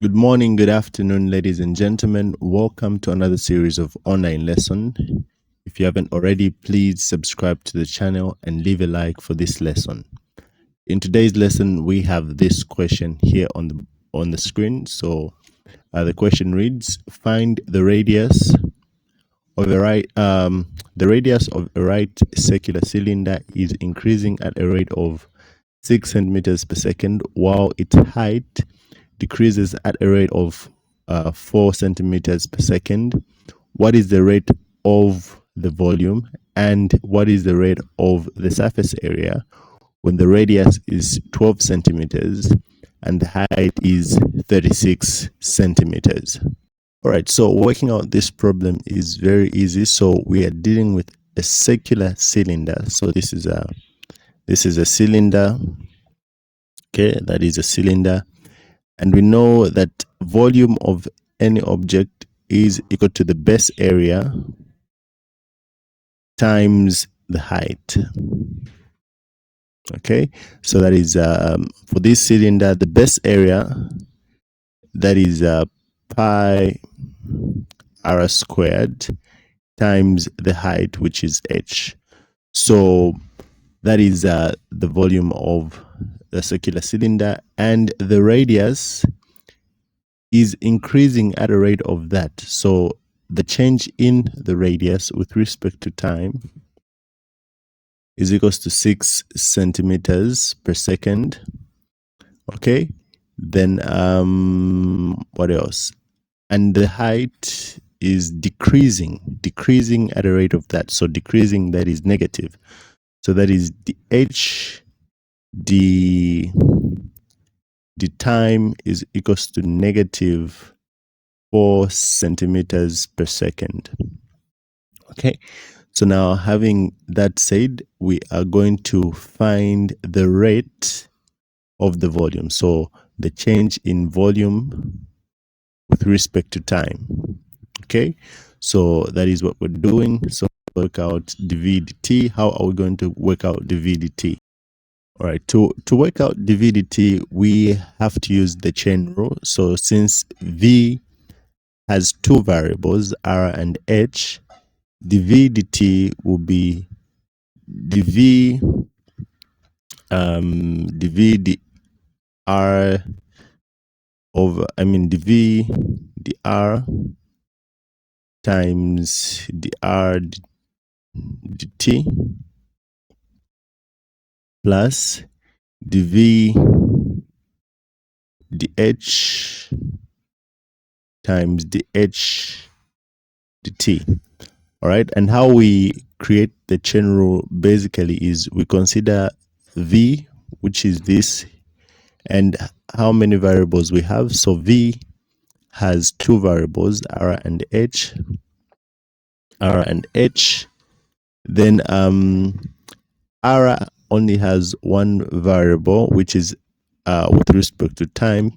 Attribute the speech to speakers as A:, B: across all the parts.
A: Good morning, good afternoon, ladies and gentlemen. Welcome to another series of online lesson. If you haven't already, please subscribe to the channel and leave a like for this lesson. In today's lesson, we have this question here on the screen. So the question reads: Find the radius of a right circular cylinder is increasing at a rate of 6 centimeters per second, while its height decreases at a rate of 4 centimeters per second. What is the rate of the volume and what is the rate of the surface area when the radius is 12 centimeters and the height is 36 centimeters? All right, so working out this problem is very easy. So we are dealing with a circular cylinder. So this is a cylinder. Okay, that is a cylinder. And we know that volume of any object is equal to the base area times the height. Okay, so that is for this cylinder, the base area, that is pi r squared times the height, which is h. So that is the volume of the circular cylinder, and the radius is increasing at a rate of that. So the change in the radius with respect to time is equals to 6 centimeters per second. Okay, then what else? And the height is decreasing at a rate of that. So decreasing, that is negative. So that is the h, the time is equals to negative 4 centimeters per second. Okay, so now having that said, we are going to find the rate of the volume. So the change in volume with respect to time. Okay, so that is what we're doing. So work out dv dt. How are we going to work out dv dt? All right, to work out dv dt, we have to use the chain rule. So since v has two variables, r and h, dv dt will be dv dr over, dv dr times dr dt plus dv dh times dh dt. All right, and how we create the chain rule basically is we consider v, which is this, and how many variables we have. So v has two variables, r and h. Then r only has one variable, which is with respect to time,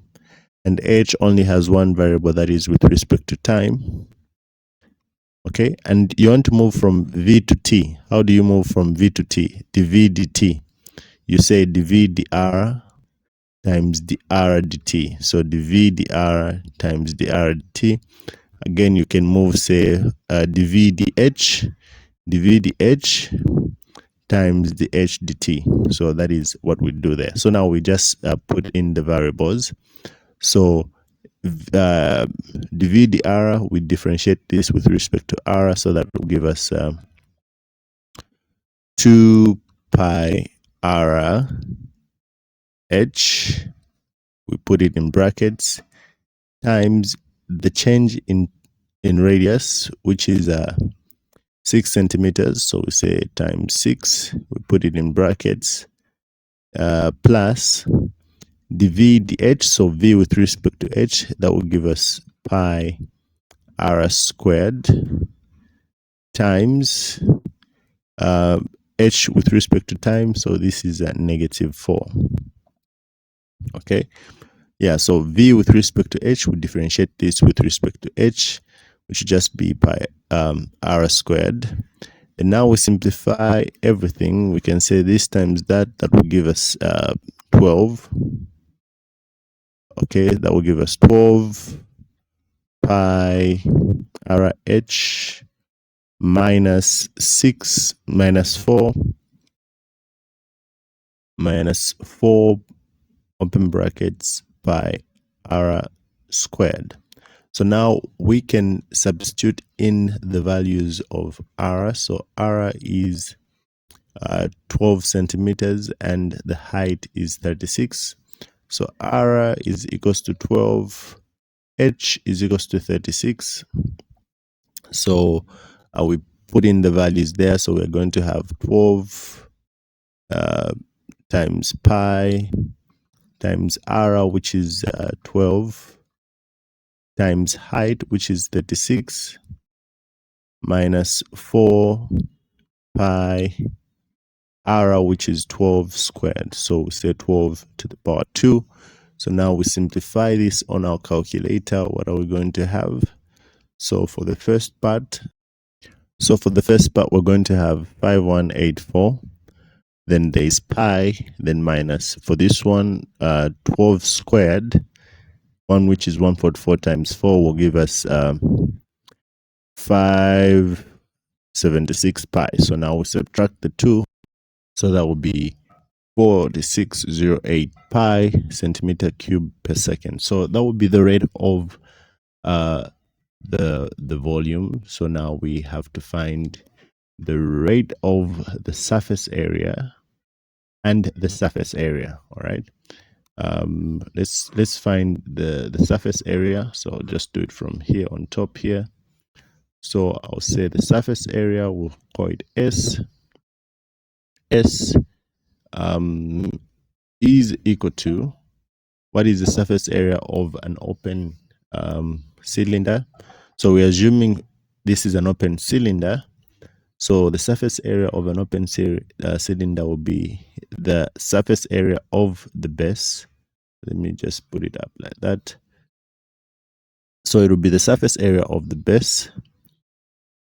A: and h only has one variable, that is with respect to time. Okay, and you want to move from v to t. How do you move from v to t? dv dt. You say dv dr times dr dt. So dv dr times dr dt. Again, you can move, say, dv dh times dh dt. So that is what we do there. So now we just put in the variables. So dv dr, we differentiate this with respect to r, so that will give us 2 pi r h, we put it in brackets, times the change in radius, which is 6 centimeters. So we say times 6, we put it in brackets, plus dv dh, so v with respect to h, that will give us pi r squared times h with respect to time, so this is at negative 4. Okay, yeah, so v with respect to h, we differentiate this with respect to h, which should just be pi r squared. And now we simplify everything. We can say this times that will give us 12. Okay, that will give us 12 pi RH minus 6 minus 4 minus 4 open brackets pi r squared. So now we can substitute in the values of r. So r is 12 centimeters and the height is 36. So r is equals to 12, h is equals to 36. So we put in the values there. So we're going to have 12 times pi times r, which is 12, times height, which is 36, minus 4 pi r, which is 12 squared. So we say 12 to the power 2. So now we simplify this on our calculator. What are we going to have? So for the first part, we're going to have 5184. Then there's pi, then minus. For this one, 12 squared, one which is 144 times 4 will give us 576 pi. So now we subtract the 2. So that will be 4608 pi centimeter cube per second. So that would be the rate of the volume. So now we have to find the rate of the surface area and the surface area. All right. Let's find the surface area. So I'll just do it from here on top here. So I'll say the surface area, we'll call it S. S is equal to, what is the surface area of an open cylinder? So we're assuming this is an open cylinder. So the surface area of an open cylinder will be the surface area of the base. Let me just put it up like that. So it will be the surface area of the base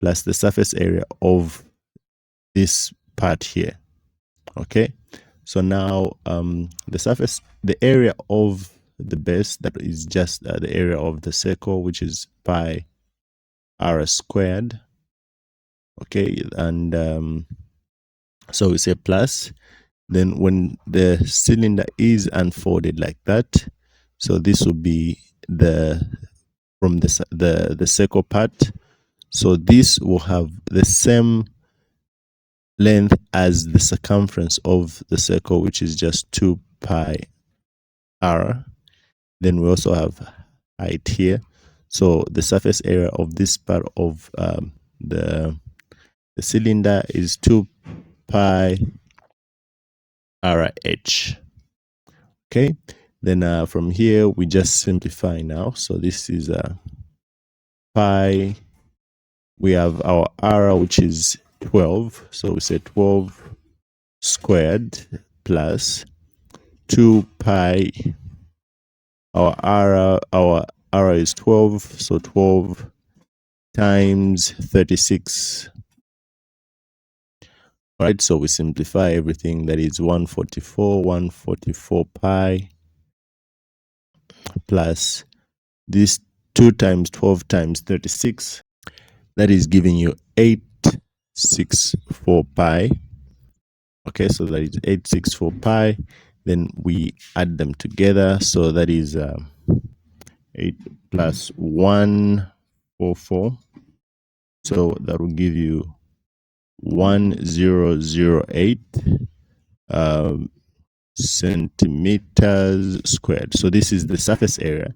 A: plus the surface area of this part here. Okay. So now the area of the base, that is just the area of the circle, which is pi r squared. Okay. And so we say plus. Then when the cylinder is unfolded like that, so this will be from the circle part. So this will have the same length as the circumference of the circle, which is just 2 pi r. Then we also have height here. So the surface area of this part of the cylinder is 2 pi RH. Okay. Then from here, we just simplify now. So this is pi. We have our r, which is 12. So we say 12 squared plus 2 pi. Our r is 12. So 12 times 36. All right. So we simplify everything. That is 144 pi plus this 2 times 12 times 36. That is giving you 864 pi. Okay, so that is 864 pi. Then we add them together. So that is 8 plus 144. So that will give you 1008 centimeters squared. So this is the surface area.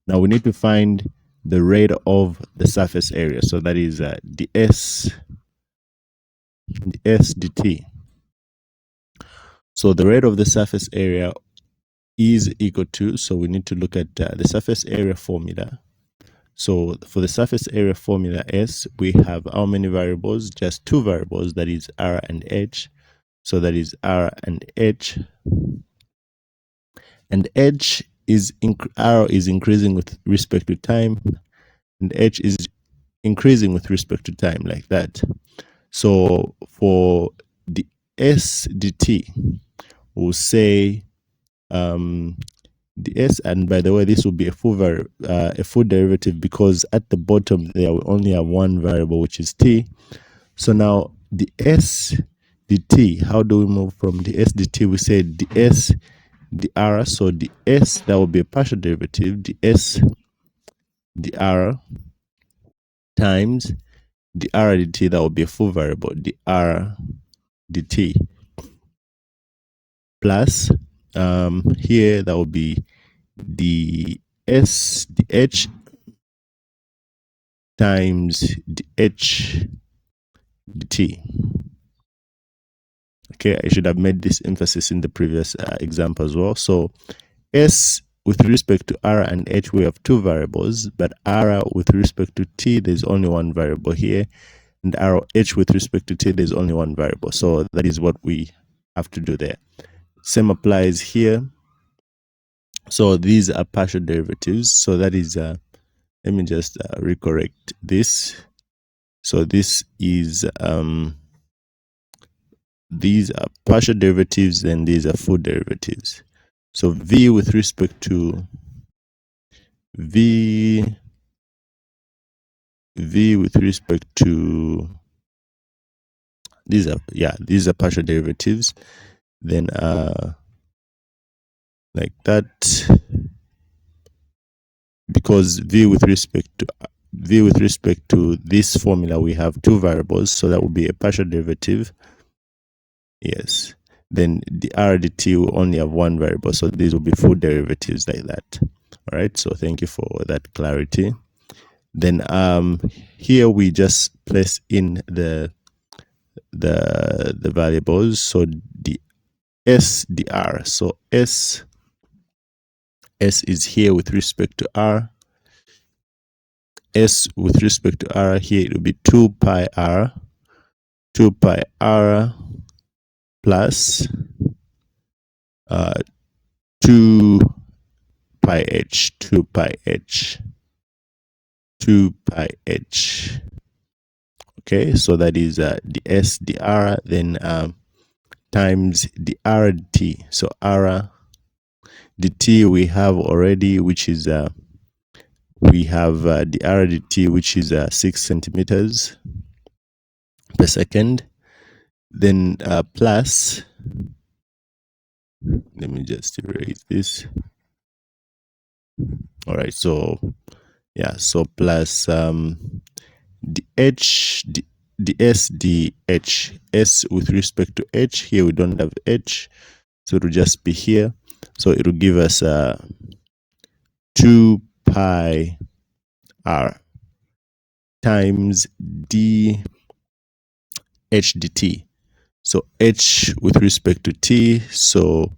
A: Now we need to find the rate of the surface area. So that is ds dt. So the rate of the surface area is equal to, so we need to look at the surface area formula. So for the surface area formula S, we have how many variables? Just two variables, that is r and h. So that is r and h. And h is r is increasing with respect to time, and h is increasing with respect to time, like that. So for the s dt, we'll say ds, and by the way, this will be a full derivative because at the bottom there we only have one variable, which is t. So now the s dt, how do we move from the s dt? We say ds dr, so the s, that will be a partial derivative, the s dr times the r dt, that will be a full variable, the r dt, plus here that will be the s dh times dh dt. Okay, I should have made this emphasis in the previous example as well. So s with respect to r and h, we have two variables, but r with respect to t, there's only one variable here, and r h with respect to t, there's only one variable. So that is what we have to do there. Same applies here. So these are partial derivatives. So that is, let me just recorrect this. So this is, these are partial derivatives and these are full derivatives. So v with respect to v with respect to these are partial derivatives. Then like that, because v with respect to this formula, we have two variables, so that will be a partial derivative. Yes. Then the r dt will only have one variable, so these will be full derivatives like that. All right. So thank you for that clarity. Then here we just place in the variables. So the s dr. So s is here with respect to r. S with respect to r, here it will be 2 pi r plus 2 pi h, 2 pi h. Okay, so that is the s dr, then times the r dt. So r dt we have already, which is we have the r dt, which is 6 centimeters per second. Then plus, let me just erase this. All right, so yeah, so plus the h, the s dh, s with respect to h, here we don't have h, so it will just be here. So it will give us 2 pi r times d h dt. So h with respect to t, so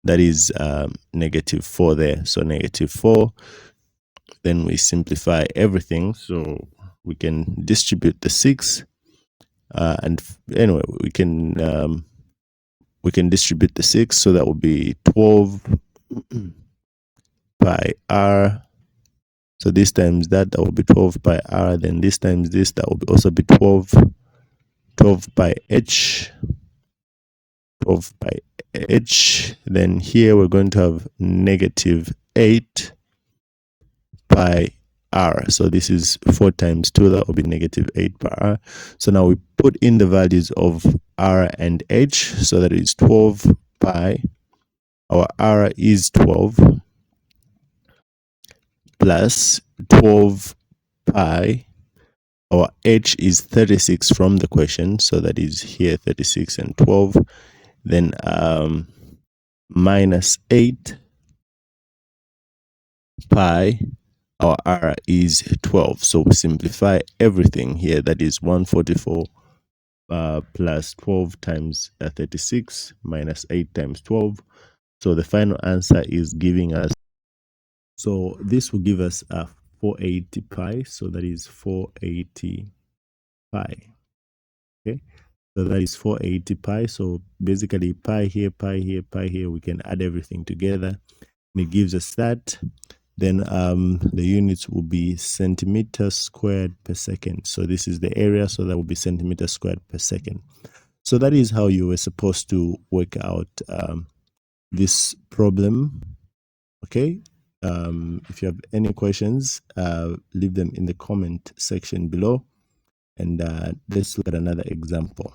A: that is -4 there. So -4. Then we simplify everything, so we can distribute the 6. And anyway, we can distribute the 6, so that will be 12 pi r. So this times that will be 12 pi r. Then this times this, that will also be 12 pi h. 12 pi h. Then here we're going to have -8 pi r. So this is 4 times 2, that will be -8 pi r. So now we put in the values of r and h, so that is 12 pi. Our r is 12 plus 12 pi. Our h is 36 from the question, so that is here 36 and 12. Then minus 8 pi. Our r is 12. So we simplify everything here. That is 144 plus 12 times 36 minus 8 times 12. So the final answer is giving us, so this will give us 480 pi. So that is 480 pi. Okay. So that is 480 pi. So basically pi here, pi here, pi here. We can add everything together and it gives us that. Then the units will be centimeters squared per second. So this is the area, so that will be centimeters squared per second. So that is how you were supposed to work out this problem. Okay. If you have any questions, leave them in the comment section below, and let's look at another example.